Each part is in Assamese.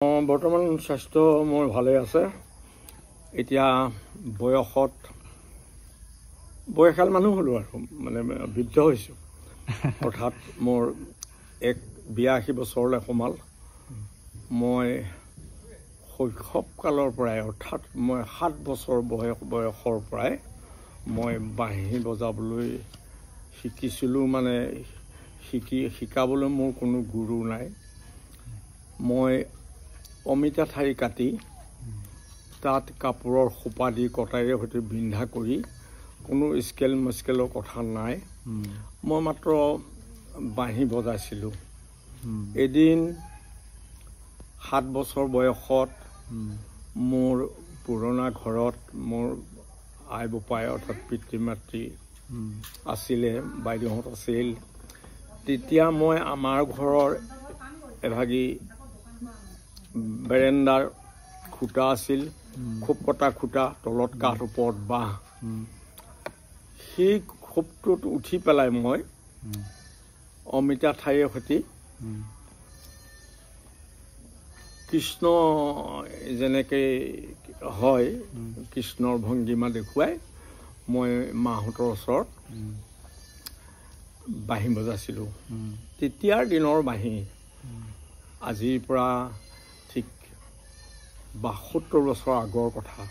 বৰ্তমান স্বাস্থ্য মোৰ ভালে আছে। এতিয়া বয়সাল মানুহ হলো আৰু মানে বৃদ্ধ হৈছোঁ। অৰ্থাৎ মোৰ 82 বছৰলৈ সোমাল। মই শৈশৱ কালৰ পৰাই অৰ্থাৎ মই 7 বছৰ বয়সৰ পৰাই মই বাঁহী বজাবলৈ শিকিছিলোঁ। মানে শিকাবলৈ মোৰ কোনো গুৰু নাই। মই অমিতা ঠাৰি কাটি তাত কাপোৰৰ সোপা দি কটাৰীৰে সৈতে বিন্ধা কৰি কোনো স্কেলৰ কথা নাই। মই মাত্ৰ বাঁহী বজাইছিলোঁ। এদিন 7 বছৰ বয়সত মোৰ পুৰণা ঘৰত মোৰ আই বোপাই অৰ্থাৎ পিতৃ মাতৃ আছিলে, বাইদেউহঁত আছিল। তেতিয়া মই আমাৰ ঘৰৰ এভাগি বেৰেণ্ডাৰ খুঁটা আছিল, খোপ কটা খুঁটা, তলত কাঠ ওপৰত বাঁহ। সেই খোপটোত উঠি পেলাই মই অমিতা ঠাৰিৰে সৈতে কৃষ্ণ যেনেকৈ হয় কৃষ্ণৰ ভংগীমা দেখুৱাই মই মাহঁতৰ ওচৰত বাঁহী বজাইছিলোঁ। তেতিয়াৰ দিনৰ বাঁহী আজিৰ পৰা ঠিক 72 বছৰ আগৰ কথা।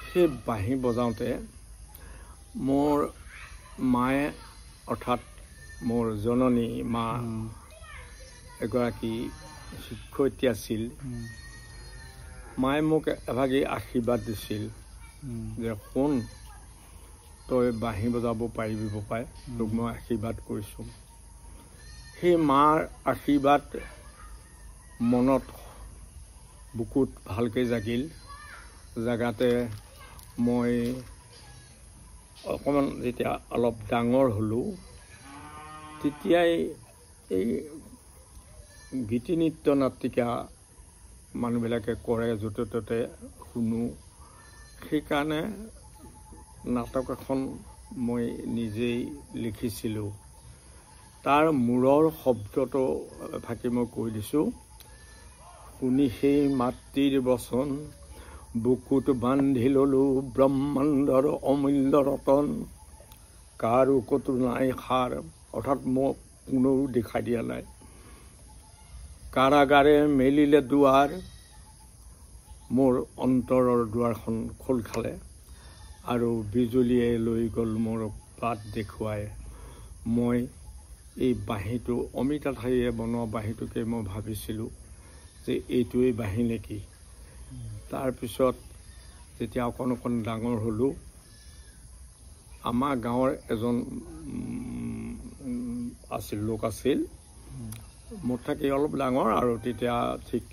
সেই বাঁহী বজাওঁতে মোৰ মায়ে অৰ্থাৎ মোৰ জননী মা এগৰাকী শিক্ষয়িত্ৰী আছিল। মায়ে মোক এভাগি আশীৰ্বাদ দিছিল যে শুন, তই বাঁহী বজাব পাৰিবি বোপাই, তোক মই আশীৰ্বাদ কৰিছোঁ। সেই মাৰ আশীৰ্বাদ মনত বুকুত ভালকৈ জাগিল। জাগাতে মই অকণমান যেতিয়া অলপ ডাঙৰ হ'লোঁ, তেতিয়াই এই গীতি নৃত্য নাটিকা মানুহবিলাকে কৰে, য'তে ত'তে শুনো। সেইকাৰণে নাটক এখন মই নিজেই লিখিছিলোঁ। তাৰ মূৰৰ শব্দটো ফাঁকি মই কৈ দিছোঁ। শুনি সেই মাতৃৰ বচন, বুকুত বান্ধি ললোঁ ব্ৰহ্মাণ্ডৰ অমূল্য ৰতন, কাৰো ক'তো নাই সাৰ। অৰ্থাৎ মোক কোনেও দেখাই দিয়া নাই। কাৰাগাৰে মেলিলে দুৱাৰ, মোৰ অন্তৰৰ দুৱাৰখন খোল খালে, আৰু বিজুলীয়ে লৈ গ'ল মোৰ বাট দেখুৱাই। মই এই বাঁহীটো অমিতা ঠাৰিৰে বনোৱা বাঁহীটোকে মই ভাবিছিলোঁ যে এইটোৱেই বাঁহী নেকি। তাৰপিছত যেতিয়া অকণ ডাঙৰ হ'লোঁ, আমাৰ গাঁৱৰ এজন লোক আছিল, মোৰ থাকি অলপ ডাঙৰ, আৰু তেতিয়া ঠিক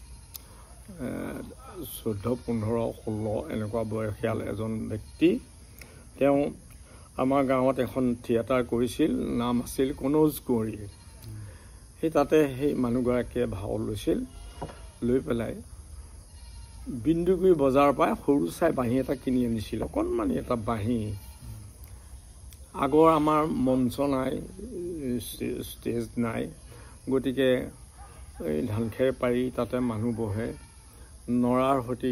14, 15, 16 এনেকুৱা বয়সীয়াল এজন ব্যক্তি। তেওঁ আমাৰ গাঁৱত এখন থিয়েটাৰ কৰিছিল, নাম আছিল কনৌজ কুঁৱৰী। সেই তাতে সেই মানুহগৰাকীয়ে ভাও লৈছিল। লৈ পেলাই বিন্দুগুৰি বজাৰৰ পৰা সৰু চাই বাঁহী এটা কিনি আনিছিল, অকণমানি এটা বাঁহী। আগৰ আমাৰ মঞ্চ নাই, ষ্টেজ নাই, গতিকে এই ধানখেৰ পাৰি তাতে মানুহ বহে, নৰাৰ সৈতে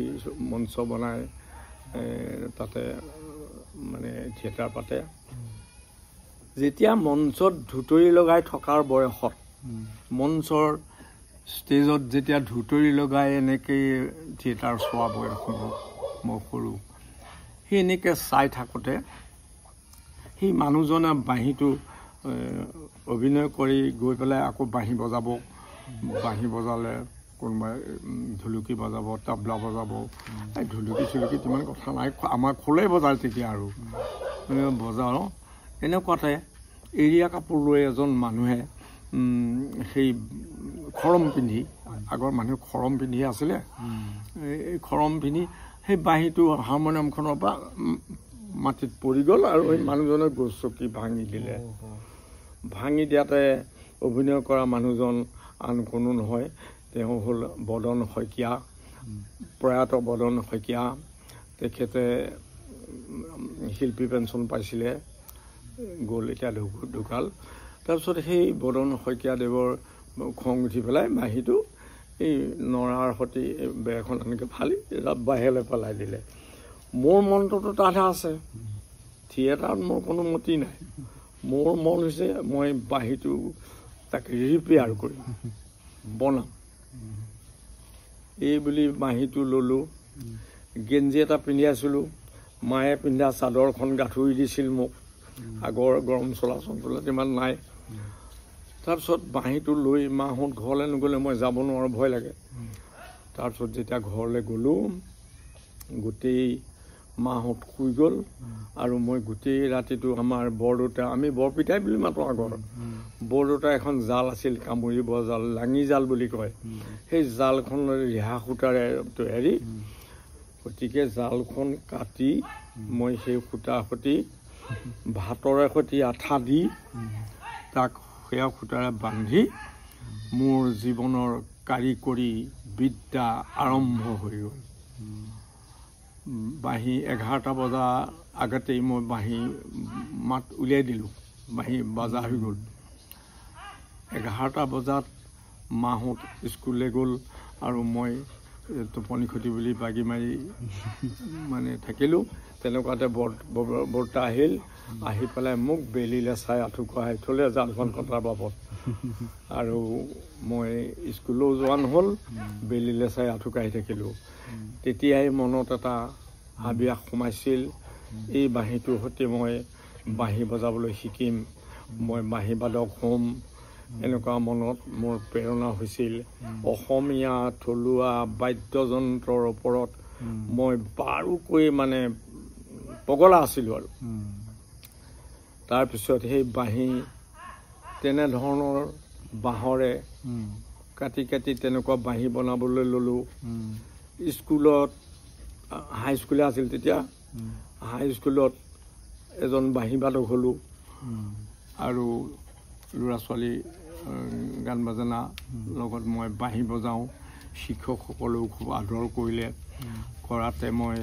মঞ্চ বনাই তাতে মানে থিয়েটাৰ পাতে। যেতিয়া মঞ্চত ধুতৰি লগাই থকাৰ বয়সত, মঞ্চৰ ষ্টেজত যেতিয়া ধুতৰি লগাই এনেকৈ থিয়েটাৰ চোৱা বয়স মই সৰু, সেই এনেকৈ চাই থাকোঁতে সেই মানুহজনে বাঁহীটো অভিনয় কৰি গৈ পেলাই আকৌ বাঁহী বজাব। বাঁহী বজালে কোনোবাই ঢুলুকি বজাব, তাবলা বজাব। এই ঢুলুকি চুলুকি ইমান কথা নাই, আমাৰ খোলেই বজায় তেতিয়া আৰু বজাওঁ। এনেকুৱাতে এৰীয়া কাপোৰ লৈ এজন মানুহে সেই খৰম পিন্ধি, আগৰ মানুহে খৰম পিন্ধি আছিলে, এই খৰম পিন্ধি সেই বাঁহীটো হাৰমনিয়ামখনৰ পৰা মাটিত পৰি গ'ল, আৰু সেই মানুহজনে গছ চকী ভাঙি দিলে। ভাঙি দিয়াতে অভিনয় কৰা মানুহজন আন কোনো নহয়, তেওঁ হ'ল বদন শইকীয়া, প্ৰয়াত বদন শইকীয়া। তেখেতে শিল্পী পেঞ্চন পাইছিলে, গ'ল, এতিয়া ঢুকাল। তাৰপিছত সেই বদন শইকীয়াদেৱৰ খং উঠি পেলাই বাঁহীটো এই নৰাৰ সৈতে বেৰখন এনেকৈ ফালি বাহিৰলৈ পেলাই দিলে। মোৰ মনটোতো তাতহে আছে, থিয়েটাৰত মোৰ কোনো মতি নাই। মোৰ মন হৈছে মই বাঁহীটো তাকে ৰিপেয়াৰ কৰিম, বনাম। এই বুলি বাঁহীটো ল'লোঁ। গেঞ্জি এটা পিন্ধি আছিলোঁ, মায়ে পিন্ধা চাদৰখন গাঁঠৰি দিছিল মোক। আগৰ গৰম চলাচল ইমান নাই। তাৰপিছত বাঁহীটো লৈ মাহঁত ঘৰলৈ নগ'লে মই যাব নোৱাৰোঁ, ভয় লাগে। তাৰপিছত যেতিয়া ঘৰলৈ গ'লোঁ, গোটেই মাহঁত শুই গ'ল আৰু মই গোটেই ৰাতিটো আমাৰ বৰদেউতা, আমি বৰপিতাই বুলি মাতোঁ আগৰ, বৰদেউতাৰ এখন জাল আছিল, কামুৰিব জাল, লাঙি জাল বুলি কয়। সেই জালখন ৰিহা সূতাৰে তৈয়াৰী। গতিকে জালখন কাটি মই সেই সূতাৰ সৈতে ভাতৰে সৈতে আঠা দি তাক সেয়া সূতাৰে বান্ধি মোৰ জীৱনৰ কাৰিকৰী বিদ্যা আৰম্ভ হৈ গ'ল। বাঁহী 11টা বজা আগতেই মই বাঁহী মাত উলিয়াই দিলোঁ, বাঁহী বাজা হৈ গ'ল। 11টা বজাত মাহঁত স্কুললৈ গ'ল আৰু মই টোপনি ক্ষতি বুলি বাগি মাৰি মানে থাকিলোঁ। তেনেকুৱাতে বৰ্তা আহিল, আহি পেলাই মোক বেলিলে চাই আঁঠু কঢ়াই থ'লে জালখন কটাৰ বাবদ। আৰু মই স্কুললৈও যোৱা নহ'ল, বেলিলে চাই আঁঠু কাঢ়ি থাকিলোঁ। তেতিয়াই মনত এটা হাবিয়াস সোমাইছিল, এই বাঁহীটোৰ সৈতে মই বাঁহী বজাবলৈ শিকিম, মই বাঁহী বাদক হ'ম। এনেকুৱা মনত মোৰ প্ৰেৰণা হৈছিল। অসমীয়া থলুৱা বাদ্যযন্ত্ৰৰ ওপৰত মই বাৰুকৈ মানে পগলা আছিলোঁ। আৰু তাৰপিছত সেই বাঁহী তেনেধৰণৰ বাঁহৰে কাটি কাটি তেনেকুৱা বাঁহী বনাবলৈ ল'লোঁ। স্কুলত, হাইস্কুলে আছিল তেতিয়া, হাইস্কুলত এজন বাঁহী বাদক হ'লোঁ আৰু ল'ৰা ছোৱালী গান বাজনা লগত মই বাঁহী বজাওঁ। শিক্ষকসকলেও খুব আদৰ কৰিলে। কৰাতে মই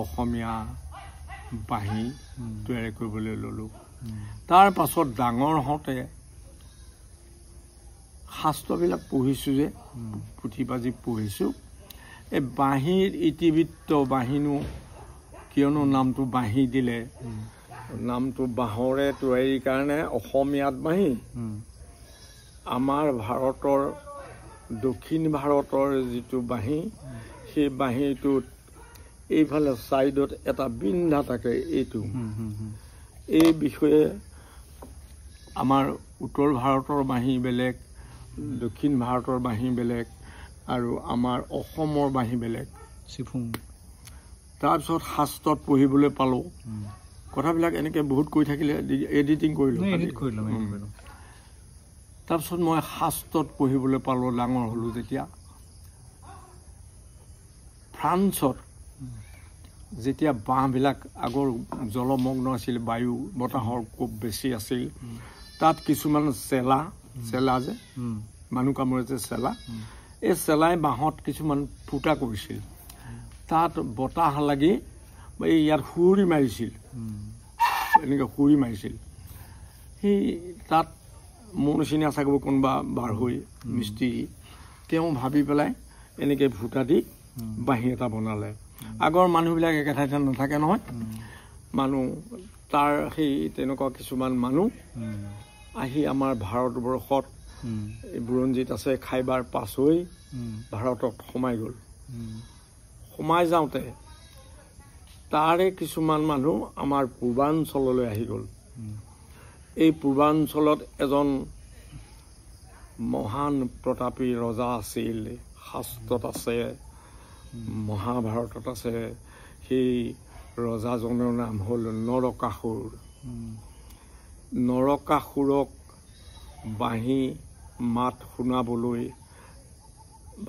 অসমীয়া বাঁহী তৈয়াৰী কৰিবলৈ ল'লোঁ। তাৰ পাছত ডাঙৰ হওঁতে শাস্ত্ৰবিলাক পঢ়িছোঁ যে, পুথি পাজি পঢ়িছোঁ। এই বাঁহীৰ ইতিবৃত্ত, বাঁহীনো কিয়নো নামটো বাঁহী দিলে, নামটো বাঁহৰে তৈয়াৰীৰ কাৰণে অসমীয়াত বাঁহী। আমাৰ ভাৰতৰ, দক্ষিণ ভাৰতৰ যিটো বাঁহী, সেই বাঁহীটোত এইফালে ছাইডত এটা বিন্ধা থাকে। এইটো এই বিষয়ে আমাৰ উত্তৰ ভাৰতৰ বাঁহী বেলেগ, দক্ষিণ ভাৰতৰ বাঁহী বেলেগ আৰু আমাৰ অসমৰ বাঁহী বেলেগ। তাৰপিছত শাস্ত্ৰত পঢ়িবলৈ পালোঁ। কথাবিলাক এনেকৈ বহুত কৈ থাকিলে এডিটিং কৰিলোঁ। তাৰপিছত মই শাস্ত্ৰত পঢ়িবলৈ পালোঁ ডাঙৰ হ'লোঁ যেতিয়া। ফ্ৰান্সত যেতিয়া বাঁহবিলাক আগৰ জলমগ্ন আছিল, বায়ু বতাহৰ খুব বেছি আছিল, তাত কিছুমান চেলা যে মানুহ কামোৰে যে চেলা, এই চেলাই বাঁহত কিছুমান ফুটা কৰিছিল। তাত বতাহ লাগি এই ইয়াত সুৰি মাৰিছিল, এনেকৈ সুৰি মাৰিছিল। সেই তাত মোৰ নিচিনা চাগৈ কোনোবা বাঢ়ৈ মিস্ত্ৰী, তেওঁ ভাবি পেলাই এনেকৈ ফুটা দি বাঁহী এটা বনালে। আগৰ মানুহবিলাক একে ঠাইতে নাথাকে নহয়, মানুহ তাৰ সেই তেনেকুৱা কিছুমান মানুহ আহি আমাৰ ভাৰতবৰ্ষত বুৰঞ্জীত আছে খাইবাৰ পাছ হৈ ভাৰতত সোমাই গ'ল। সোমাই যাওঁতে তাৰে কিছুমান মানুহ আমাৰ পূৰ্বাঞ্চললৈ আহি গ'ল। এই পূৰ্বাঞ্চলত এজন মহান প্ৰতাপী ৰজা আছিল, শাস্ত্ৰত আছে, মহাভাৰতত আছে। সেই ৰজাজনৰ নাম হ'ল নৰকাসুৰ। নৰকাসুৰক বাঁহী মাত শুনাবলৈ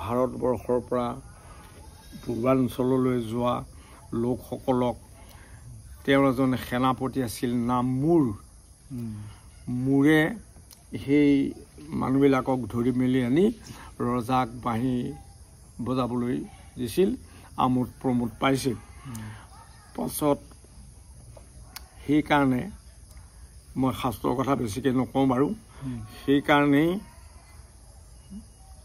ভাৰতবৰ্ষৰ পৰা পূৰ্বাঞ্চললৈ যোৱা লোকসকলক তেওঁৰ এজন সেনাপতি আছিল, নাম মূৰ। মূৰে সেই মানুহবিলাকক ধৰি মেলি আনি ৰজাক বাঁহী বজাবলৈ দিছিল, আমোদ প্ৰমোদ পাইছিল। পাছত সেইকাৰণে মই শাস্ত্ৰৰ কথা বেছিকৈ নকওঁ বাৰু, সেইকাৰণেই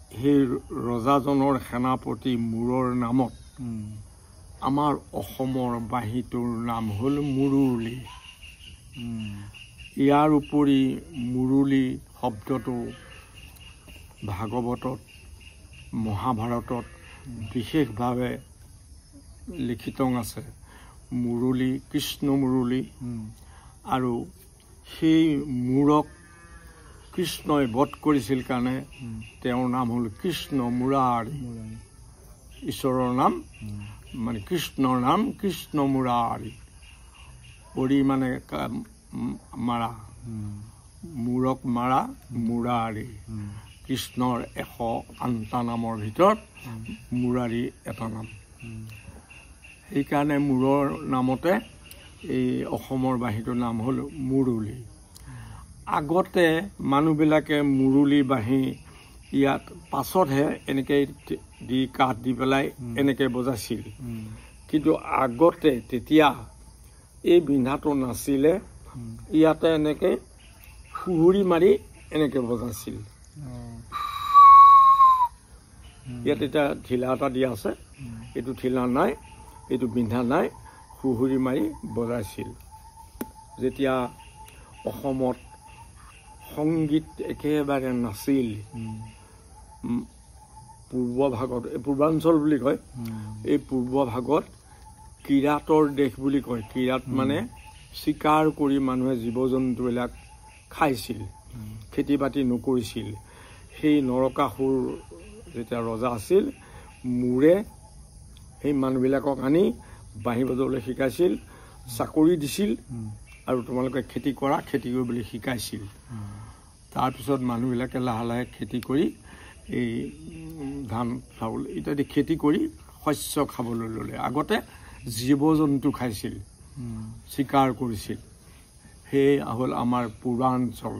সেই ৰজাজনৰ সেনাপতি মূৰৰ নামত আমাৰ অসমৰ বাঁহীটোৰ নাম হ'ল মুৰুলি। ইয়াৰ উপৰি মুৰুলি শব্দটো ভাগৱতত মহাভাৰতত বিশেষভাৱে লিখিত আছে। মুৰুলি কৃষ্ণ মুৰুলি, আৰু সেই মূৰক কৃষ্ণই বধ কৰিছিল কাৰণে তেওঁৰ নাম হ'ল কৃষ্ণ মুৰাৰী। ঈশ্বৰৰ নাম মানে কৃষ্ণৰ নাম কৃষ্ণ মুৰাৰী। পৰি মানে মাৰা, মূৰক মাৰা মুৰাৰী। কৃষ্ণৰ 108টা নামৰ ভিতৰত মুৰাৰী এটা নাম। সেইকাৰণে মূৰৰ নামতে এই অসমৰ বাঁহীটোৰ নাম হ'ল মুৰুলি। আগতে মানুহবিলাকে মুৰুলি বাঁহী ইয়াত পাছতহে এনেকৈ দি কাঠ দি পেলাই এনেকৈ বজাইছিল। কিন্তু আগতে তেতিয়া এই বিন্ধাটো নাছিলে, ইয়াতে এনেকৈ সুহুৰি মাৰি এনেকৈ বজাইছিল। ইয়াত এতিয়া ঢিলা এটা দিয়া আছে, এইটো ঢিলা নাই, এইটো বিন্ধা নাই, সুহুৰি মাৰি বজাইছিল। যেতিয়া অসমত সংগীত একেবাৰে নাছিল, পূৰ্বভাগত পূৰ্বাঞ্চল বুলি কয়, এই পূৰ্বভাগত কিৰাতৰ দেশ বুলি কয়। কিৰাত মানে চিকাৰ কৰি মানুহে জীৱ জন্তুবিলাক খাইছিল, খেতি বাতি নকৰিছিল। সেই নৰকাসুৰ যেতিয়া ৰজা আছিল, মূৰে সেই মানুহবিলাকক আনি বাঁহী বজাবলৈ শিকাইছিল, চাকৰি দিছিল, আৰু তোমালোকে খেতি কৰা, খেতি কৰিবলৈ শিকাইছিল। তাৰপিছত মানুহবিলাকে লাহে লাহে খেতি কৰি এই ধান চাউল ইত্যাদি খেতি কৰি শস্য খাবলৈ ল'লে। আগতে জীৱ জন্তু খাইছিল, চিকাৰ কৰিছিল। সেয়ে হ'ল আমাৰ পূৰ্বাঞ্চল।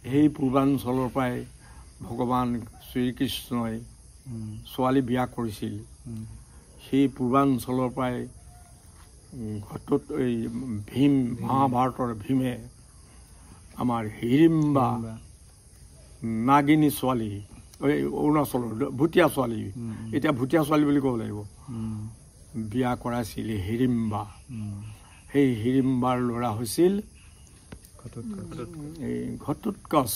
সেই পূৰ্বাঞ্চলৰ পৰাই ভগৱান শ্ৰীকৃষ্ণই ছোৱালী বিয়া কৰিছিল। সেই পূৰ্বাঞ্চলৰ পৰাই এই ভীম, মহাভাৰতৰ ভীমে আমাৰ হিড়িম্বা নাগিনী ছোৱালী, এই অৰুণাচলৰ ভুটীয়া ছোৱালী, এতিয়া ভুটীয়া ছোৱালী বুলি ক'ব লাগিব, বিয়া কৰাইছিল হিড়িম্বা। সেই হিড়িম্বাৰ ল'ৰা হৈছিল এই ঘটোৎকচ।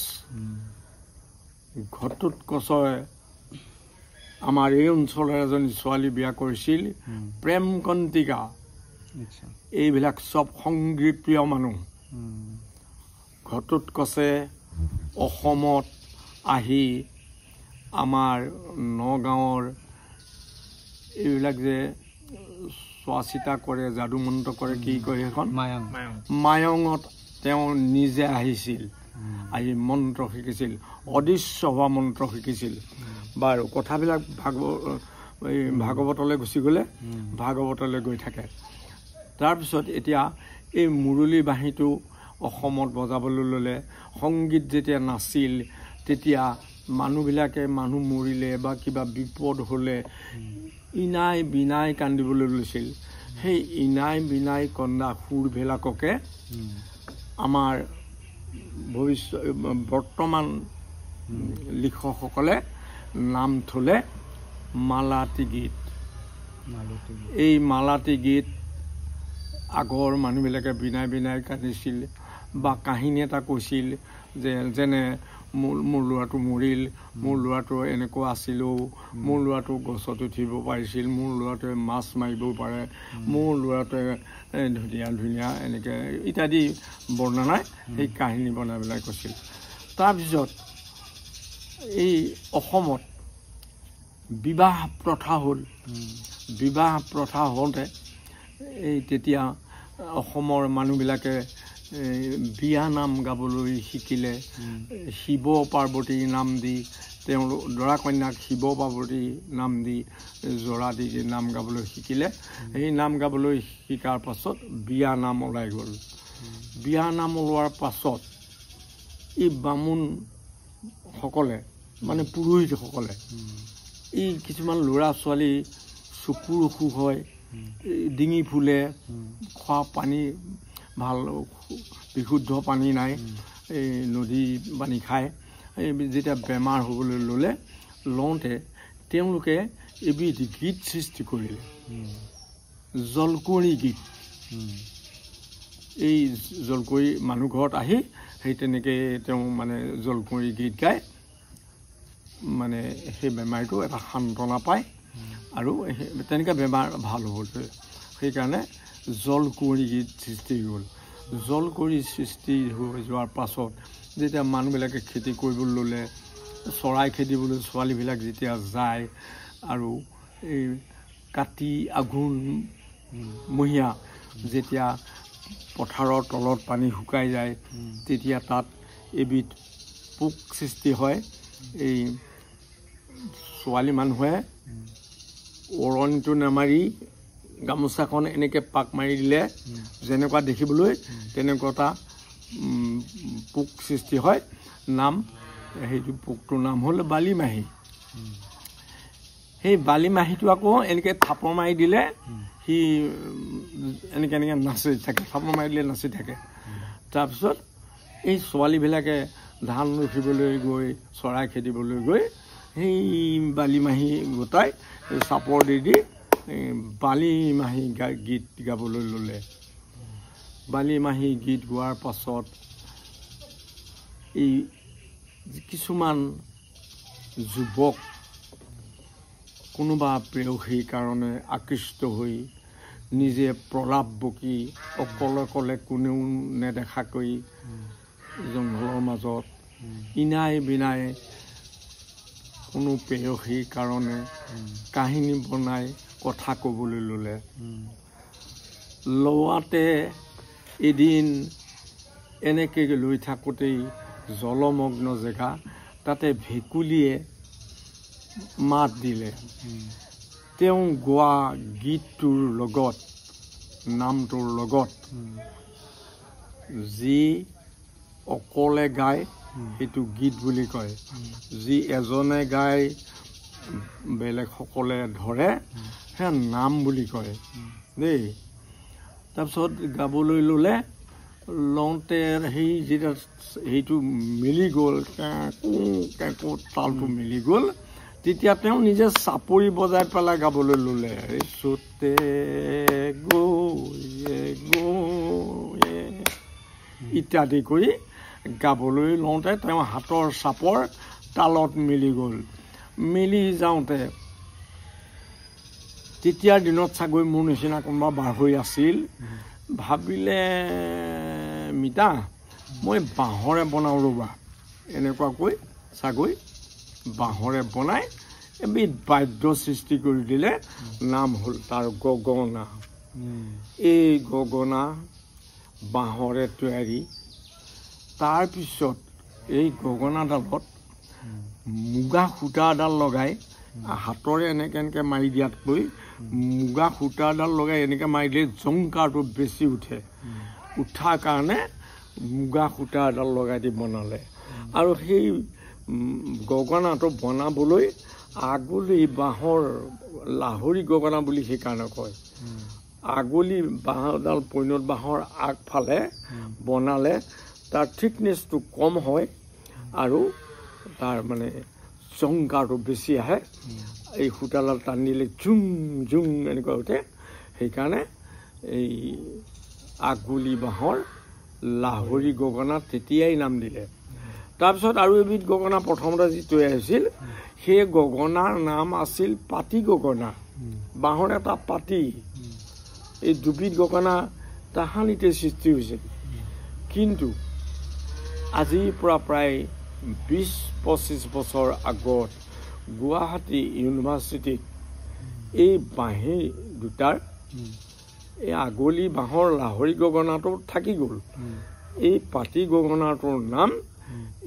ঘটোৎকচে আমাৰ এই অঞ্চলৰ এজনী ছোৱালী বিয়া কৰিছিল, প্ৰেমকন্তিকা। এইবিলাক চব সংগীতপ্ৰিয় মানুহ। ঘটোৎকচে অসমত আহি আমাৰ নগাঁৱৰ এইবিলাক যে চোৱা চিতা কৰে, যাদু মন্ত্ৰ কৰে, কি কয় সেইখন মায়ঙত তেওঁ নিজে আহিছিল, আহি মন্ত্ৰ শিকিছিল, অদৃশ্য হোৱা মন্ত্ৰ শিকিছিল। বাৰু কথাবিলাক ভাগৱতলৈ গুচি গ'লে ভাগৱতলৈ গৈ থাকে। তাৰপিছত এতিয়া এই মুৰুলি বাঁহীটো অসমত বজাবলৈ ল'লে। সংগীত যেতিয়া নাছিল, তেতিয়া মানুহবিলাকে মানুহ মৰিলে বা কিবা বিপদ হ'লে ইনাই বিনাই কান্দিবলৈ লৈছিল। সেই ইনাই বিনাই কন্দা সুৰবিলাককে আমাৰ বৰ্তমান লিখকসকলে নাম থলে মালাতি গীত। এই মালাতি গীত আগৰ মানুহবিলাকে বিনাই বিনাই কান্দিছিল বা কাহিনী এটা কৈছিল, যে যেনে মোৰ ল'ৰাটো মৰিল, মোৰ ল'ৰাটো এনেকুৱা আছিলেও, মোৰ ল'ৰাটো গছত উঠিব পাৰিছিল, মোৰ ল'ৰাটোৱে মাছ মাৰিবও পাৰে, মোৰ ল'ৰাটোৱে ধুনীয়া ধুনীয়া এনেকৈ ইত্যাদি বৰ্ণনাই সেই কাহিনী বনাই পেলাই কৈছিল। তাৰপিছত এই অসমত বিবাহ প্ৰথা হ'ল। বিবাহ প্ৰথা হওঁতে এই তেতিয়া অসমৰ মানুহবিলাকে বিয়া নাম গাবলৈ শিকিলে। শিৱ পাৰ্বতীৰ নাম দি তেওঁলোক দৰা কন্যাক শিৱ পাৰ্বতীৰ নাম দি জৰা দি নাম গাবলৈ শিকিলে। সেই নাম গাবলৈ শিকাৰ পাছত বিয়া নাম ওলাই গ'ল। বিয়া নাম ওলোৱাৰ পাছত এই বামুণসকলে মানে পুৰোহিতসকলে এই কিছুমান ল'ৰা ছোৱালী চকুৰ অসুখ হয়, ডিঙি ফুলে, খোৱা পানী ভাল বিশুদ্ধ পানী নাই, এই নদী পানী খায় যেতিয়া বেমাৰ হ'বলৈ ল'লে লওঁতে তেওঁলোকে এবিধ গীত সৃষ্টি কৰিলে জলকুঁৱৰী গীত এই জলকুঁৱৰী মানুহ ঘৰত আহি সেই তেনেকৈ তেওঁ মানে জলকুঁৱৰী গীত গায় মানে সেই বেমাৰটো এটা সান্তনা পায় আৰু তেনেকৈ বেমাৰ ভাল হ'ল সেইকাৰণে জলকুঁৱৰী গীত সৃষ্টি হ'ল জলকুঁৱৰী সৃষ্টি হৈ যোৱাৰ পাছত যেতিয়া মানুহবিলাকে খেতি কৰিবলৈ ল'লে চৰাই খেদিবলৈ ছোৱালীবিলাক যেতিয়া যায় আৰু এই কাতি আঘোণ মহীয়া যেতিয়া পথাৰৰ তলত পানী শুকাই যায় তেতিয়া তাত এবিধ পোক সৃষ্টি হয় এই ছোৱালী মানুহে ওৰণিটো নামাৰি গামোচাখন এনেকৈ পাক মাৰি দিলে যেনেকুৱা দেখিবলৈ তেনেকুৱা এটা পোক সৃষ্টি হয় নাম সেইটো পোকটোৰ নাম হ'ল বালিমাহী সেই বালিমাহীটো আকৌ এনেকৈ থাপৰ মাৰি দিলে সি এনেকৈ নাচি থাকে থাপৰ মাৰি দিলে নাচি থাকে তাৰপিছত এই ছোৱালীবিলাকে ধান ৰখিবলৈ গৈ চৰাই খেদিবলৈ গৈ সেই বালিমাহী গোটাই চাপৰ দি বালিমাহী গীত গাবলৈ ল'লে বালিমাহী গীত গোৱাৰ পাছত এই কিছুমান যুৱক কোনোবা প্ৰেয়সীৰ কাৰণে আকৃষ্ট হৈ নিজে প্ৰলাপ বকি অকলে অকলে কোনেও নেদেখাকৈ জংঘলৰ মাজত ইনাই বিনাই কোনো প্ৰেয়সীৰ কাৰণে কাহিনী বনাই কথা ক'বলৈ ল'লে লোৱাতে এদিন এনেকৈ লৈ থাকোঁতেই জলমগ্ন জেগা তাতে ভেকুলীয়ে মাত দিলে তেওঁ গোৱা গীতটোৰ লগত নামটোৰ লগত যি অকলে গায় সেইটো গীত বুলি কয় যি এজনে গায় বেলেগসকলে ধৰে সেয়া নাম বুলি কয় দেই তাৰপিছত গাবলৈ ল'লে লওঁতে সেই যেতিয়া সেইটো মিলি গ'ল তালটো মিলি গ'ল তেতিয়া তেওঁ নিজে চাপৰি বজাই পেলাই গাবলৈ ল'লে চোতে গৈ ইত্যাদি কৰি গাবলৈ লওঁতে তেওঁ হাতৰ চাপৰ তালত মিলি গ'ল মিলি যাওঁতে তেতিয়াৰ দিনত চাগৈ মোৰ নিচিনা কোনোবা বাঢ়ৈ আছিল ভাবিলে মিতা মই বাঁহৰে বনাওঁ ৰ'বা এনেকুৱাকৈ চাগৈ বাঁহৰে বনাই এবিধ বাদ্য সৃষ্টি কৰি দিলে নাম হ'ল তাৰ গগনা এই গগনা বাঁহৰে তৈয়াৰী তাৰপিছত এই গগনাডালত মুগা সূতা এডাল লগাই হাতৰে এনেকৈ মাৰি দিয়াতকৈ মুগা সূতা এডাল লগাই এনেকৈ মাৰি দিলে জংকাৰটো বেছি উঠে উঠাৰ কাৰণে মুগা সূতা এডাল লগাই দি বনালে আৰু সেই গগনাটো বনাবলৈ আগলি বাঁহৰ লাহৰি গগনা বুলি সেইকাৰণে কয় আগলি বাঁহডাল পৈণত বাঁহৰ আগফালে বনালে তাৰ থিকনেছটো কম হয় আৰু তাৰ মানে জংকাৰটো বেছি আহে এই সূতাডাল টানিলে জুং জুং এনেকুৱা উঠে সেইকাৰণে এই আগলি বাঁহৰ লাহৰি গগনা তেতিয়াই নাম দিলে তাৰপিছত আৰু এবিধ গগনা প্ৰথমতে যি তৈয়াৰ হৈছিল সেই গগনাৰ নাম আছিল পাতি গগনা বাঁহৰ এটা পাতি এই দুবিধ গগনা তাহানিতে সৃষ্টি হৈছিল কিন্তু আজিৰ পৰা প্ৰায় ২০-২৫ বছৰ আগত গুৱাহাটী ইউনিভাৰ্চিটিত এই বাঁহী দুটাৰ এই আগলি বাঁহৰ লাহৰি গগনাটো থাকি গ'ল এই পাতি গগনাটোৰ নাম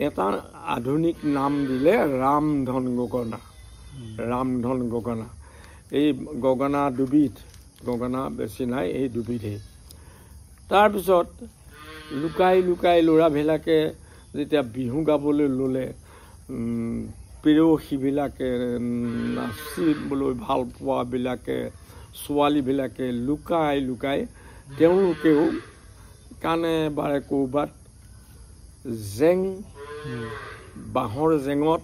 এটা আধুনিক নাম দিলে ৰামধন গগনা এই গগনা দুবিধ গগনা বেছি নাই এই দুবিধেই তাৰপিছত লুকাই লুকাই ল'ৰাবিলাকে যেতিয়া বিহু গাবলৈ ল'লে প্ৰেয়সীবিলাকে নাচিবলৈ ভাল পোৱাবিলাকে ছোৱালীবিলাকে লুকাই লুকাই তেওঁলোকেও কাণে বাৰে ক'ৰবাত জেং বাঁহৰ জেঙত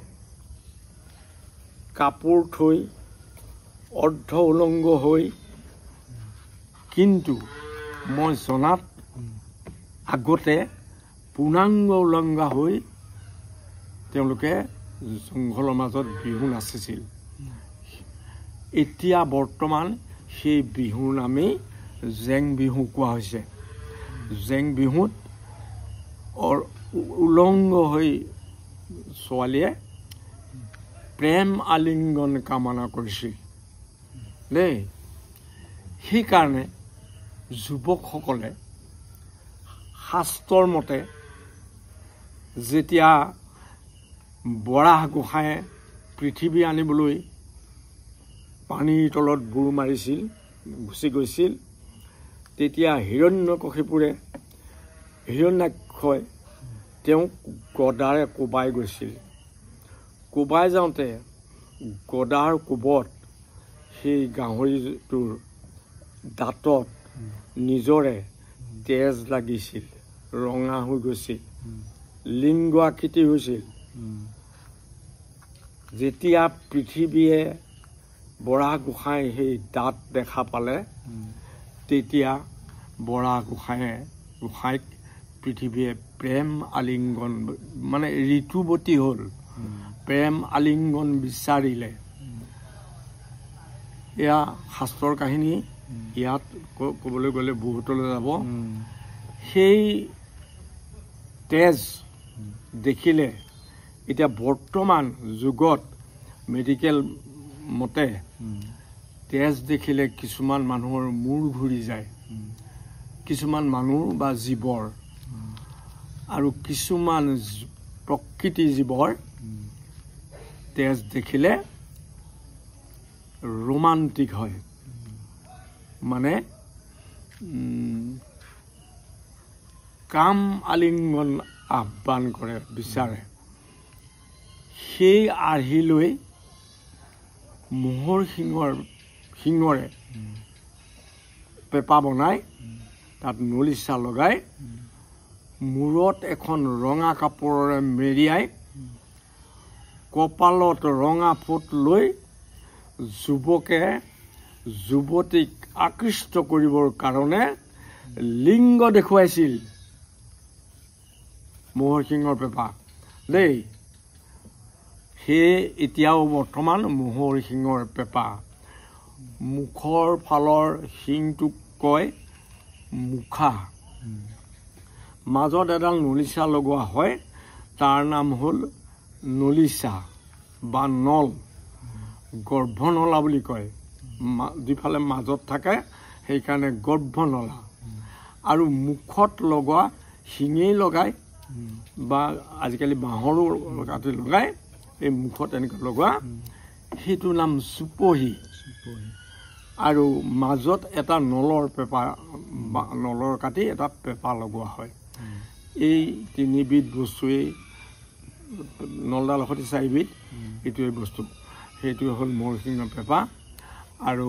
কাপোৰ থৈ অৰ্ধ উলংগ হৈ, কিন্তু মই জনাত আগতে পূৰ্ণাংগ উলংগা হৈ তেওঁলোকে জংঘলৰ মাজত বিহু নাচিছিল। এতিয়া বৰ্তমান সেই বিহুৰ নামেই জেং বিহু কোৱা হৈছে। জেং বিহুত উলংগ হৈ ছোৱালীয়ে প্ৰেম আলিংগন কামনা কৰিছিল দেই। সেইকাৰণে যুৱকসকলে শাস্ত্ৰৰ মতে যেতিয়া বৰাহ গোসাঁয়ে পৃথিৱী আনিবলৈ পানীৰ তলত বুৰ মাৰিছিল, গুচি গৈছিল, তেতিয়া হিৰণ্যাক্ষই তেওঁক গদাৰে কোবাই গৈছিল। কোবাই যাওঁতে গদাৰ কোবত সেই গাহৰিটোৰ দাঁতত নিজৰে তেজ লাগিছিল, ৰঙা হৈ গৈছিল, লিংগ আকৃতি হৈছিল। যেতিয়া পৃথিৱীয়ে বৰাহ গোসাঁই সেই দাঁত দেখা পালে, তেতিয়া বৰাহ গোসাঁইক পৃথিৱীয়ে প্ৰেম আলিংগন মানে ঋতুৱতী হ'ল, প্ৰেম আলিংগন বিচাৰিলে। এয়া শাস্ত্ৰৰ কাহিনী। ইয়াত ক'বলৈ গ'লে বহুতলৈ যাব। সেই তেজ দেখিলে এতিয়া বৰ্তমান যুগত মেডিকেল মতে তেজ দেখিলে কিছুমান মানুহৰ মূৰ ঘূৰি যায়, কিছুমান মানুহ বা জীৱৰ, আৰু কিছুমান প্ৰকৃতি জীৱৰ তেজ দেখিলে ৰোমান্টিক হয়, মানে কাম আলিংগন আহ্বান কৰে, বিচাৰে। সেই আৰ্হি লৈ ম'হৰ শিঙৰে পেপা বনাই তাত নলিচা লগাই মূৰত এখন ৰঙা কাপোৰেৰে মেৰিয়াই কপালত ৰঙা ফোট লৈ যুৱকে যুৱতীক আকৃষ্ট কৰিবৰ কাৰণে লিংগ দেখুৱাইছিল। ম'হৰ শিঙৰ পেপা দেই। সেয়ে এতিয়াও বৰ্তমান ম'হৰ শিঙৰ পেপা। মুখৰ ফালৰ শিংটোক কয় মুখা, মাজত এডাল নলিচা লগোৱা হয়, তাৰ নাম হ'ল নলিচা বা নল, গৰ্ভনলা বুলি কয়। যিফালে মাজত থাকে সেইকাৰণে গৰ্ভনলা। আৰু মুখত লগোৱা শিঙেই লগায় বা আজিকালি বাঁহৰো কাটি লগায়, এই মুখত এনেকৈ লগোৱা সেইটোৰ নাম চুপহী। আৰু মাজত এটা নলৰ পেপা, নলৰ কাটি এটা পেপা লগোৱা হয়। এই তিনিবিধ বস্তুৱেই, নলডাল সৈতে চাৰিবিধ, এইটোৱে বস্তু। সেইটোৱে হ'ল ম'হৰ শিঙৰ পেপা। আৰু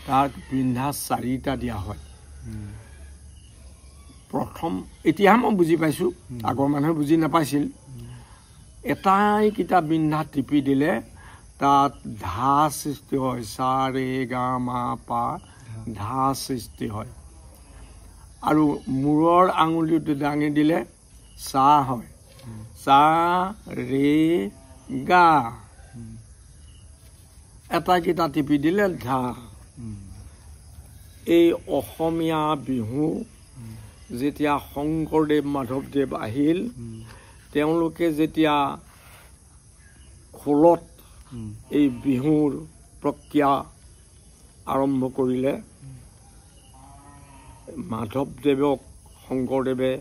তাক পিন্ধা চাৰিটা দিয়া হয়। প্ৰথম, এতিয়াহে মই বুজি পাইছোঁ, আগৰ মানুহে বুজি নাপাইছিল। এটাই কিতাপ বিন্ধা টিপি দিলে তাত ধা সৃষ্টি হয়, সা ৰে গা মা পা, ধা সৃষ্টি হয়। আৰু মূৰৰ আঙুলিটো দাঙি দিলে চা হয়, চা ৰে গা। এটা কিতা টিপি দিলে ধা। এই অসমীয়া বিহু যেতিয়া শংকৰদেৱ মাধৱদেৱ আহিল, তেওঁলোকে যেতিয়া খোলত এই বিহুৰ প্ৰক্ৰিয়া আৰম্ভ কৰিলে, মাধৱদেৱক শংকৰদেৱে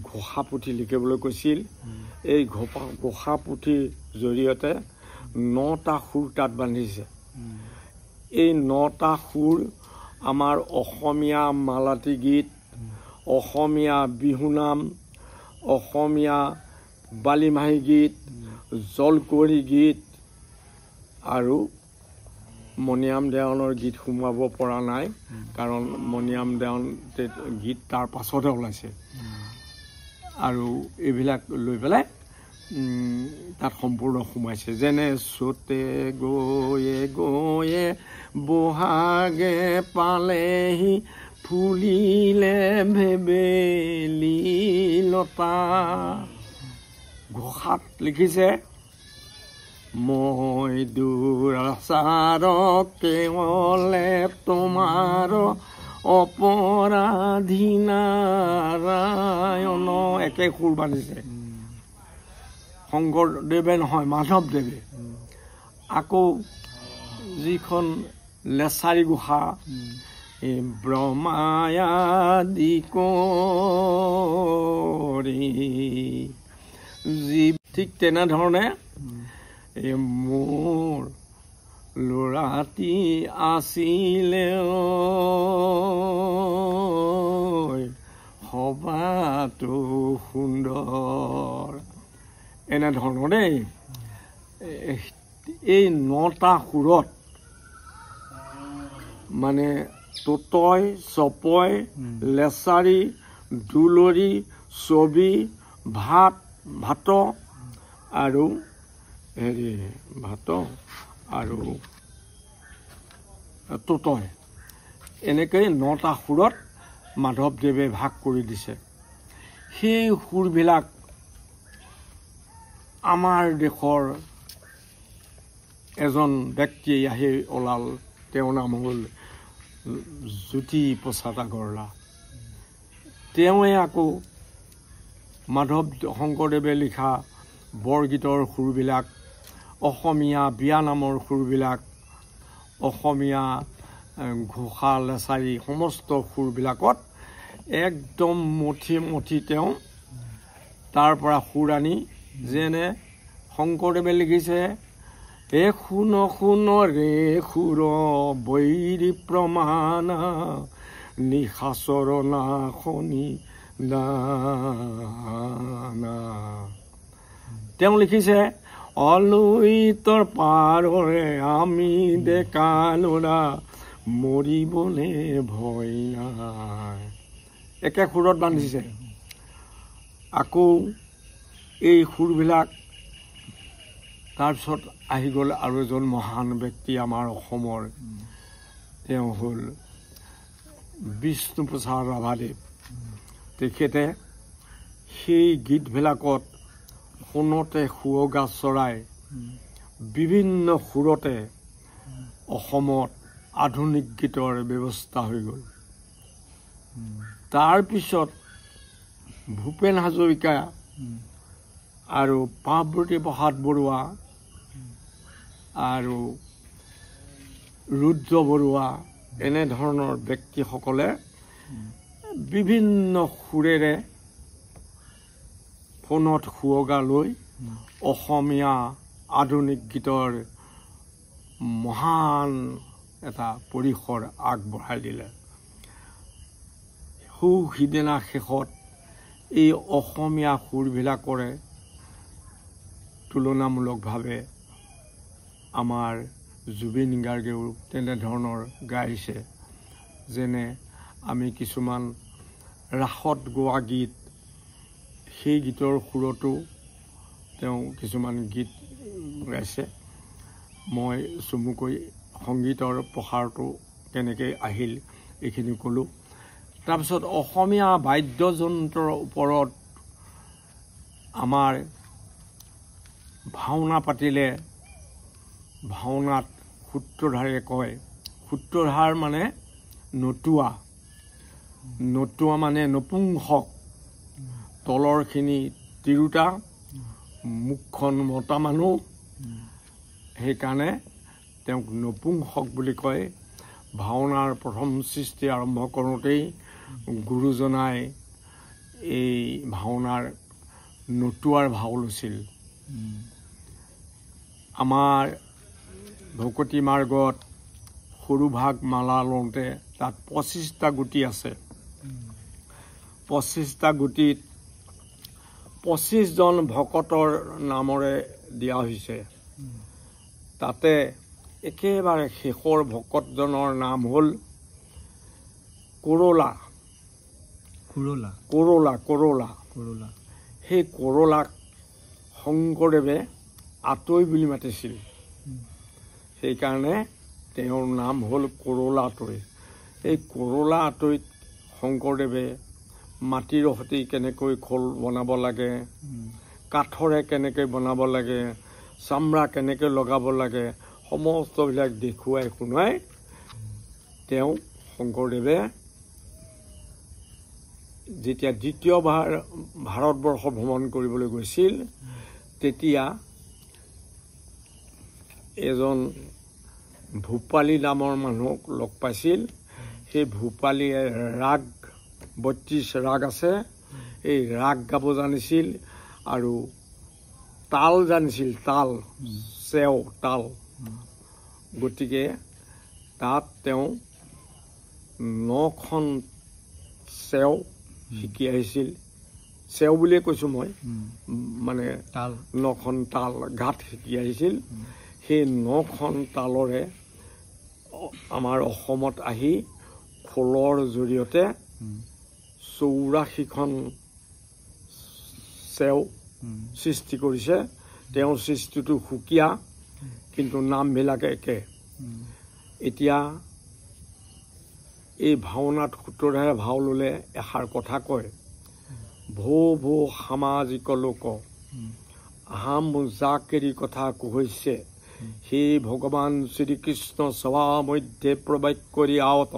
ঘোষা পুথি লিখিবলৈ কৈছিল। এই ঘোষা পুথিৰ জৰিয়তে 9টা সুৰ তাত বান্ধিছে। এই 9টা সুৰ আমাৰ অসমীয়া মালাতি গীত, অসমীয়া বিহুনাম, অসমীয়া বালিমাহী গীত, জলকুঁৱৰী গীত আৰু মণিৰাম দেৱানৰ গীত সোমাব পৰা নাই, কাৰণ মণিৰাম দেৱান গীত তাৰ পাছতহে ওলাইছে। আৰু এইবিলাক লৈ পেলাই তাত সম্পূৰ্ণ সোমাইছে। যেনে চতে গৈয়ে গৈয়ে বহাগে পালেহি ফুলিলে ভেবেলি লতা। ঘোষাত লিখিছে মই দুৰাচাৰ কেৱলে তোমাৰ অপৰাধী নাৰায়ণ। একে সুৰ বান্ধিছে শংকৰদেৱে নহয়, মাধৱদেৱে। আকৌ যিখন লেছাৰী ঘোষা ব্ৰহ্মায়াদি কৰি ঠিক তেনেধৰণে মোৰ ল'ৰাটি আছিলে সবাতো সুন্দৰ। এনেধৰণৰ দেই। এই 9টা সুৰত মানে তোতয়, চপয়, লেছাৰী, দুলৰি, ছবি, ভাত আৰু তোতয়, এনেকৈ 9টা সুৰত মাধৱদেৱে ভাগ কৰি দিছে। সেই সুৰবিলাক আমাৰ দেশৰ এজন ব্যক্তিয়ে আহি ওলাল, তেওঁৰ নাম হ'ল জ্যোতি প্ৰসাদ আগৰৱালা। তেওঁৱে আকৌ শংকৰদেৱে লিখা বৰগীতৰ সুৰবিলাক, অসমীয়া বিয়ানামৰ সুৰবিলাক, অসমীয়া ঘোষা লেছাৰী সমস্ত সুৰবিলাকত একদম মঠি তেওঁ তাৰ পৰা সুৰ আনি, যেনে শংকৰদেৱে লিখিছে শুন শুন ৰে সুৰ বৈৰী প্ৰমাণ নিশাচৰ নাশনি দানা। তেওঁ লিখিছে অলুইতৰ পাৰৰে আমি ডেকা ল'ৰা মৰিবলে ভয় নাই। একে সুৰত বান্ধিছে। আকৌ এই সুৰবিলাক তাৰপিছত আহি গ'ল আৰু এজন মহান ব্যক্তি আমাৰ অসমৰ, তেওঁ হ'ল বিষ্ণুপ্ৰসাদ ৰাভাদেৱ। তেখেতে সেই গীতবিলাকত সোণতে সুৱগা চৰাই বিভিন্ন সুৰতে অসমত আধুনিক গীতৰ ব্যৱস্থা হৈ গ'ল। তাৰপিছত ভূপেন হাজৰিকা আৰু পাৰ্বতী প্ৰসাদ বৰুৱা আৰু ৰুদ্ৰ বৰুৱা এনেধৰণৰ ব্যক্তিসকলে বিভিন্ন সুৰেৰে ফোনত সুৱগা লৈ অসমীয়া আধুনিক গীতৰ মহান এটা পৰিসৰ আগবঢ়াই দিলে। সিদিনা শেষত এই অসমীয়া সুৰবিলাকৰে তুলনামূলকভাৱে আমাৰ জুবিন গাৰ্গেও তেনেধৰণৰ গাইছে। যেনে আমি কিছুমান ৰাসত গোৱা গীত, সেই গীতৰ সুৰতো তেওঁ কিছুমান গীত গাইছে। মই চমুকৈ সংগীতৰ প্ৰসাৰটো কেনেকৈ আহিল এইখিনি ক'লোঁ। তাৰপিছত অসমীয়া বাদ্যযন্ত্ৰৰ ওপৰত আমাৰ ভাওনা পাতিলে, ভাওনাত সূত্ৰধাৰে কয়, সূত্ৰধাৰ মানে নটুৱা, নটুৱা মানে নপুংসক, তলৰখিনি তিৰোতা, মুখখন মতা মানুহ, সেইকাৰণে তেওঁক নপুংসক বুলি কয়। ভাওনাৰ প্ৰথম সৃষ্টি আৰম্ভ কৰোঁতেই গুৰুজনাই এই ভাওনাৰ নটুৱাৰ ভাও লৈছিল। আমাৰ ভকতি মাৰ্গত সৰুভাগ মালা লওঁতে তাত 25টা গুটি আছে। 25টা গুটিত 25জন ভকতৰ নামৰে দিয়া হৈছে। তাতে একেবাৰে শেষৰ ভকতজনৰ নাম হ'ল কৰোলা। সেই কৰোলাক শংকৰদেৱে আতৈ বুলি মাতিছিল সেইকাৰণে তেওঁৰ নাম হ'ল কৰোলা আতৈ এই কৰোলা আতৈত শংকৰদেৱে মাটিৰ সৈতে কেনেকৈ খোল বনাব লাগে কাঠৰে কেনেকৈ বনাব লাগে চামৰা কেনেকৈ লগাব লাগে সমস্তবিলাক দেখুৱাই শুনাই তেওঁ শংকৰদেৱে যেতিয়া দ্বিতীয়বাৰ ভাৰতবৰ্ষ ভ্ৰমণ কৰিবলৈ গৈছিল তেতিয়া এজন ভূপালী নামৰ মানুহক লগ পাইছিল সেই ভূপালীয়ে ৰাগ ৩২ ৰাগ আছে এই ৰাগ গাব জানিছিল আৰু তাল জানিছিল তাল চেও তাল গতিকে তাত তেওঁ ৯খন চেও শিকি আহিছিল চেও বুলিয়ে কৈছোঁ মই মানে ৯খন তাল ঘাট শিকি আহিছিল সেই ৯খন তালৰে আমাৰ অসমত আহি খোলৰ জৰিয়তে ৮৪খন চেও সৃষ্টি কৰিছে তেওঁৰ সৃষ্টিটো সুকীয়া কিন্তু নামবিলাক একে এতিয়া এই ভাওনাত সূত্ৰধাৰে ভাও ল'লে এষাৰ কথা কয় ভো ভো সামাজিক লোক আহাম জাকেৰি কথা কৈছে হে ভগৱান শ্ৰীকৃষ্ণ সভা মধ্যে প্ৰৱেশ কৰি আৱত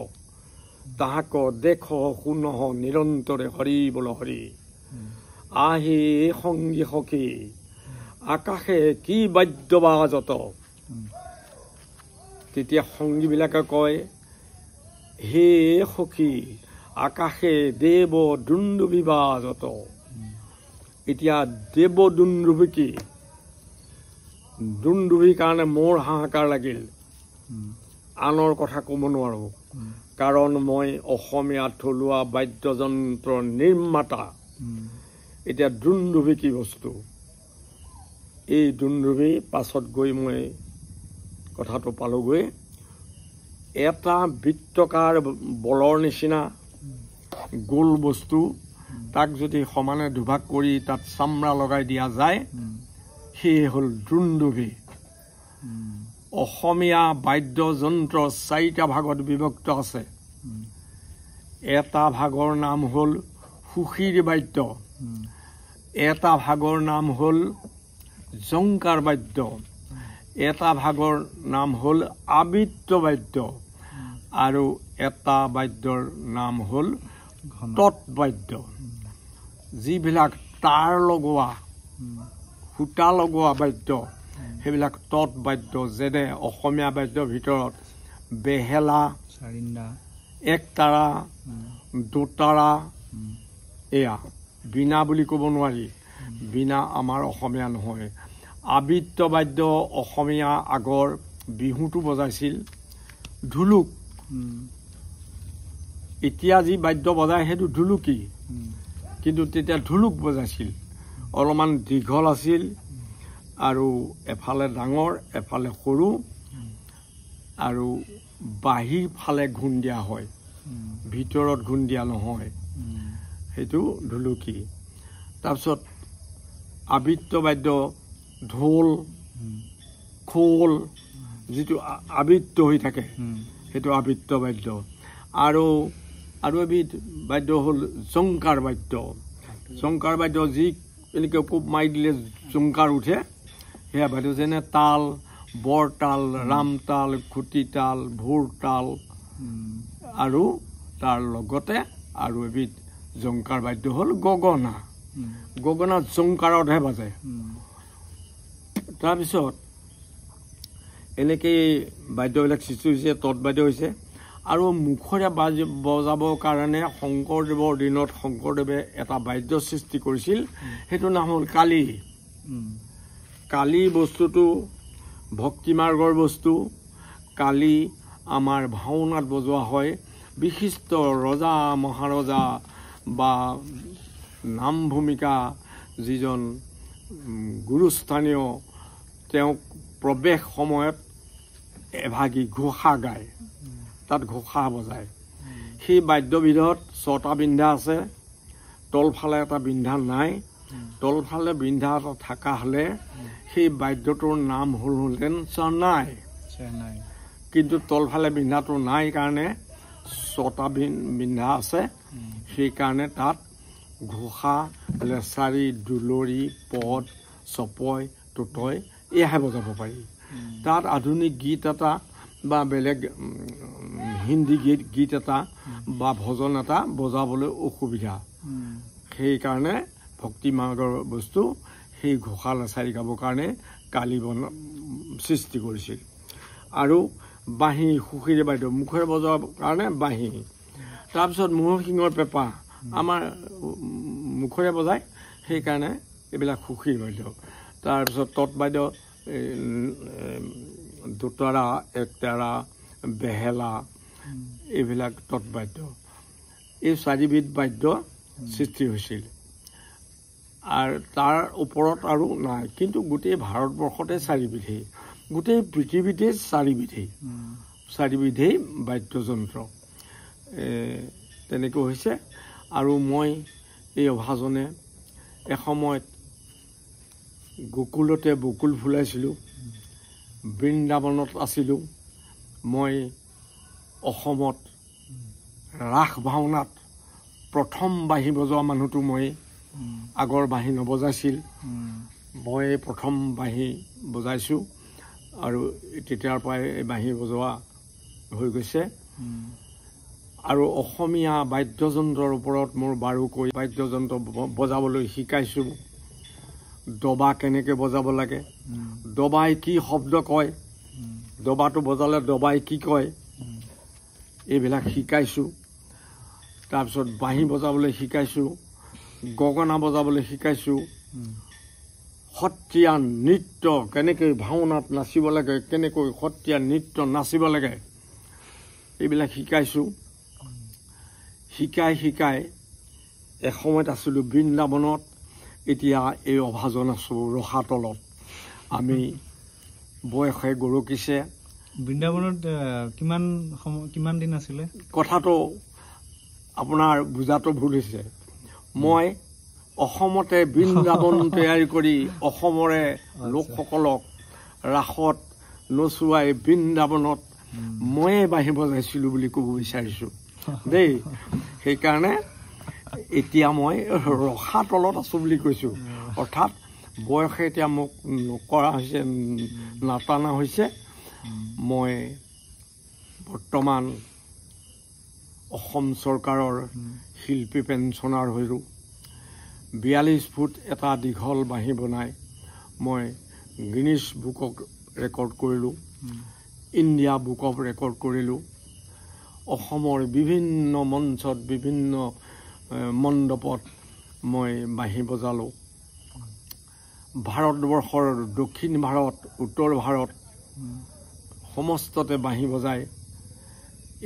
তাহাক দেখ শুনহ নিৰন্তৰে হৰি বল হৰি আহি সংগী সখী আকাশে কি বাদ্য বাজত তেতিয়া সংগীবিলাকে কয় হে সখী আকাশে দেৱ দুন্দুভি বাজত এতিয়া দেৱ দুন্দুভি কি দুন্দুভিৰ কাৰণে মোৰ হাহাকাৰ লাগিল আনৰ কথা ক'ব নোৱাৰোঁ কাৰণ মই অসমীয়া থলুৱা বাদ্যযন্ত্ৰ নিৰ্মাতা এতিয়া দুন্দুভি কি বস্তু এই দুন্দুভি পাছত গৈ মই কথাটো পালোগৈ এটা বৃত্তকাৰ বলৰ নিচিনা গোল বস্তু তাক যদি সমানে দুভাগ কৰি তাত চামৰা লগাই দিয়া যায় সেয়ে হ'ল দুন্দুভি অসমীয়া বাদ্যযন্ত্ৰ ৪টা ভাগত বিভক্ত আছে এটা ভাগৰ নাম হ'ল সুশীৰ বাদ্য এটা ভাগৰ নাম হ'ল জংকাৰ বাদ্য এটা ভাগৰ নাম হ'ল আবৃত্ত বাদ্য আৰু এটা বাদ্যৰ নাম হ'ল তৎ বাদ্য যিবিলাক তাঁৰ লগোৱা সূতা লগোৱা বাদ্য সেইবিলাক তৎ বাদ্য যেনে অসমীয়া বাদ্যৰ ভিতৰত বেহেলা একতাৰা দোতাৰা এয়া বীণা বুলি ক'ব নোৱাৰি বীণা আমাৰ অসমীয়া নহয় আবৃত্ত বাদ্য অসমীয়া আগৰ বিহুটো বজাইছিল ঢোলুক এতিয়া যি বাদ্য বজায় সেইটো ঢোলুকি কিন্তু তেতিয়া ঢোলুক বজাইছিল অলপমান দীঘল আছিল আৰু এফালে ডাঙৰ এফালে সৰু আৰু বাহিৰ ফালে ঘূণ দিয়া হয় ভিতৰত ঘূণ দিয়া নহয় সেইটো ঢোলুকি তাৰপিছত আবৃত্ত বাদ্য ঢোল খোল যিটো আবৃত্ত হৈ থাকে সেইটো আবৃত্ত বাদ্য আৰু এবিধ বাদ্য হ'ল জংকাৰ বাদ্য জংকাৰ বাদ্য যি এনেকৈ কোব মাৰি দিলে জংকাৰ উঠে সেয়া বাদ্য যেনে তাল বৰতাল ৰামতাল খুটিতাল ভোৰতাল আৰু তাৰ লগতে আৰু এবিধ জংকাৰ বাদ্য হ'ল গগনা গগনা জংকাৰতহে বাজে তাৰপিছত এনেকৈ বাদ্যবিলাক সৃষ্টি হৈছে তৎ বাদ্য হৈছে আৰু মুখৰে বজাবৰ কাৰণে শংকৰদেৱৰ দিনত শংকৰদেৱে এটা বাদ্য সৃষ্টি কৰিছিল সেইটো নাম হ'ল কালী কালী বস্তুটো ভক্তি মাৰ্গৰ বস্তু কালী আমাৰ ভাওনাত বজোৱা হয় বিশিষ্ট ৰজা মহাৰজা বা নাম ভূমিকা যিজন গুৰুস্থানীয় তেওঁক প্ৰৱেশ সময়ত এভাগী ঘোষা গায় তাত ঘোষা বজায় সেই বাদ্যবিধত 6টা বিন্ধা আছে তলফালে এটা বিন্ধা নাই তলফালে বিন্ধা এটা থকা হ'লে সেই বাদ্যটোৰ নাম হ'লহেঁতেন চেন্নাই। কিন্তু তলফালে বিন্ধাটো নাই কাৰণে 6টা বিন্ধা আছে। সেইকাৰণে তাত ঘোষা, লেচাৰী, দুলৰি, পদ, চপয়, টোটয় এয়াহে বজাব পাৰি। তাত আধুনিক গীত এটা বা বেলেগ হিন্দী গীত এটা বা ভজন এটা বজাবলৈ অসুবিধা। সেইকাৰণে ভক্তি মাৰ্গৰ বস্তু সেই ঘোষা লেচাৰী গাবৰ কাৰণে কালি সৃষ্টি কৰিছিল। আৰু বাঁহী, সুখীৰে বাদ্য, মুখেৰে বজাবৰ কাৰণে বাঁহী। তাৰপিছত মহসিংহৰ পেঁপা আমাৰ মুখেৰে বজায়, সেইকাৰণে এইবিলাক সুখীৰ বাদ্য। তাৰপিছত তৎবাদ্য দোতাৰা, একতাৰা, বেহেলা এইবিলাক তৎবাদ্য। এই 4বিধ বাদ্য সৃষ্টি হৈছিল আৰু তাৰ ওপৰত আৰু নাই। কিন্তু গোটেই ভাৰতবৰ্ষতে 4বিধেই, গোটেই পৃথিৱীতে 4বিধেই বাদ্যযন্ত্ৰ তেনেকৈ হৈছে। আৰু মই এই অভাজনে এসময়ত গোকুলতে বকুল ফুলাইছিলোঁ, বৃন্দাবনত আছিলোঁ। মই অসমত ৰাস ভাওনাত প্ৰথম বাঁহী বজোৱা মানুহটো মই। আগৰ বাঁহী নবজাইছিল, মই প্ৰথম বাঁহী বজাইছোঁ আৰু তেতিয়াৰ পৰাই এই বাঁহী বজোৱা হৈ গৈছে। আৰু অসমীয়া বাদ্যযন্ত্ৰৰ ওপৰত মোৰ বাৰুকৈ বাদ্যযন্ত্ৰ বজাবলৈ শিকাইছোঁ। দবা কেনেকৈ বজাব লাগে, দবাই কি শব্দ কয়, দবাটো বজালে দবাই কি কয়, এইবিলাক শিকাইছোঁ। তাৰপিছত বাঁহী বজাবলৈ শিকাইছোঁ, গগনা বজাবলৈ শিকাইছোঁ, সত্ৰীয়া নৃত্য কেনেকৈ ভাওনাত নাচিব লাগে, কেনেকৈ সত্ৰীয়া নৃত্য নাচিব লাগে, এইবিলাক শিকাইছোঁ। শিকাই এসময়ত আছিলোঁ বৃন্দাবনত, এতিয়া এই অভাজন আছোঁ ৰসাতলত। আমি বয়সে গৰকিছে। বৃন্দাবনত কিমান দিন আছিলে? কথাটো আপোনাৰ বুজাটো ভুল হৈছে। মই অসমতে বৃন্দাবন তৈয়াৰী কৰি অসমৰে লোকসকলক ৰাসত নচুৱাই বৃন্দাবনত ময়ে বাঁহী বজাইছিলোঁ বুলি ক'ব বিচাৰিছোঁ দেই। সেইকাৰণে এতিয়া মই ৰসাতলত আছোঁ বুলি কৈছোঁ। অৰ্থাৎ বয়সে এতিয়া মোক নকৰা হৈছে, নাটানা হৈছে। মই বৰ্তমান অসম চৰকাৰৰ শিল্পী পেঞ্চনাৰ হৈছোঁ। 42 ফুট এটা দীঘল বাঁহী বনাই মই গিনিছ বুকক ৰেকৰ্ড কৰিলোঁ, ইণ্ডিয়া বুক অফ ৰেকৰ্ড কৰিলোঁ। অসমৰ বিভিন্ন মঞ্চত, বিভিন্ন মণ্ডপত মই বাঁহী বজালোঁ। ভাৰতবৰ্ষৰ দক্ষিণ ভাৰত, উত্তৰ ভাৰত সমস্ততে বাঁহী বজাই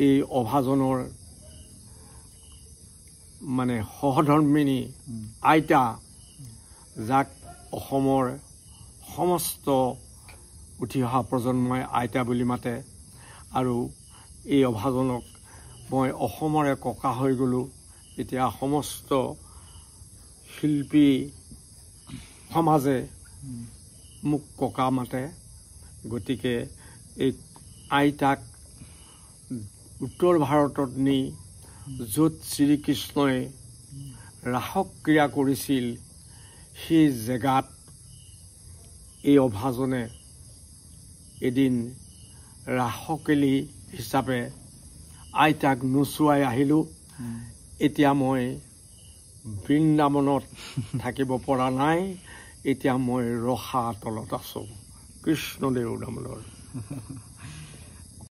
এই অভাজনৰ মানে সহধৰ্মিনী আইতা, যাক অসমৰ সমস্ত উঠি অহা প্ৰজন্মই আইতা বুলি মাতে। আৰু এই অভাজনক মই অসমৰে ককা হৈ গ'লোঁ। এতিয়া সমস্ত শিল্পী সমাজে মোক ককা মাতে। গতিকে এই আইতাক উত্তৰ ভাৰতত নি য'ত শ্ৰীকৃষ্ণই ৰাসক্ৰিয়া কৰিছিল সেই জেগাত এই অভাজনে এদিন ৰাসকেলি হিচাপে আইতাক নচুৱাই আহিলোঁ। এতিয়া মই বৃন্দাবনত থাকিব পৰা নাই, এতিয়া মই ৰসাতলত আছোঁ। কৃষ্ণদেৱ দামোদৰ।